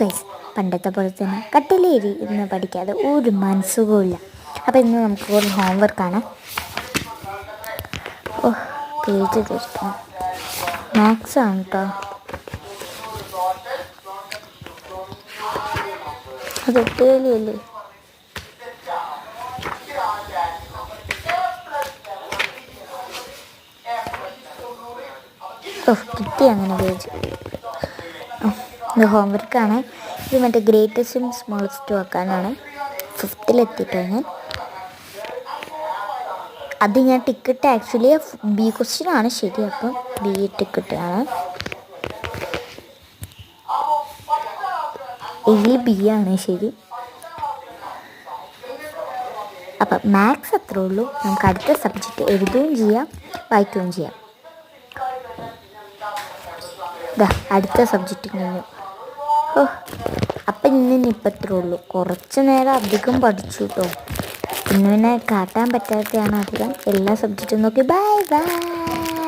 Guys, പണ്ടത്തെ പോലെ തന്നെ കട്ടിലേരി ഇന്ന് പഠിക്കാതെ ഒരു മനസ്സുഖമില്ല. അപ്പോൾ ഇന്ന് നമുക്ക് ഒരു ഹോംവർക്കാണ്. പേജ് തീർക്കണം. മാത്സ് ആണ് കേട്ടോ. അത് ഒട്ടുകളിയല്ലേ. കിട്ടി അങ്ങനെ പേജ്. ഇത് ഹോംവർക്കാണ്. ഇത് മറ്റേ ഗ്രേറ്റസ്റ്റും സ്മോളസ്റ്റും ആക്കാനാണ്. 5th എത്തിയിട്ടാണ്. അത് ഞാൻ ടിക്കറ്റ് ആക്ച്വലി ബി ക്വസ്റ്റ്യൻ ആണ് ശരി. അപ്പം ബി ടിക്കറ്റാണ്. ബി ആണ് ശരി. അപ്പം മാത്സ് അത്രേ ഉള്ളൂ. നമുക്ക് അടുത്ത സബ്ജക്റ്റ് എഴുതുകയും ചെയ്യാം, വായിക്കുകയും ചെയ്യാം. അടുത്ത സബ്ജക്റ്റ് കഴിഞ്ഞു. അപ്പം ഇന്നിപ്പോൾ ഇത്രേ ഉള്ളൂ. കുറച്ച് നേരം അധികം പഠിച്ചു കേട്ടോ. പിന്നെ കാട്ടാൻ പറ്റാത്തതാണ് അധികം. എല്ലാ സബ്ജക്റ്റും നോക്കി. Bye bye.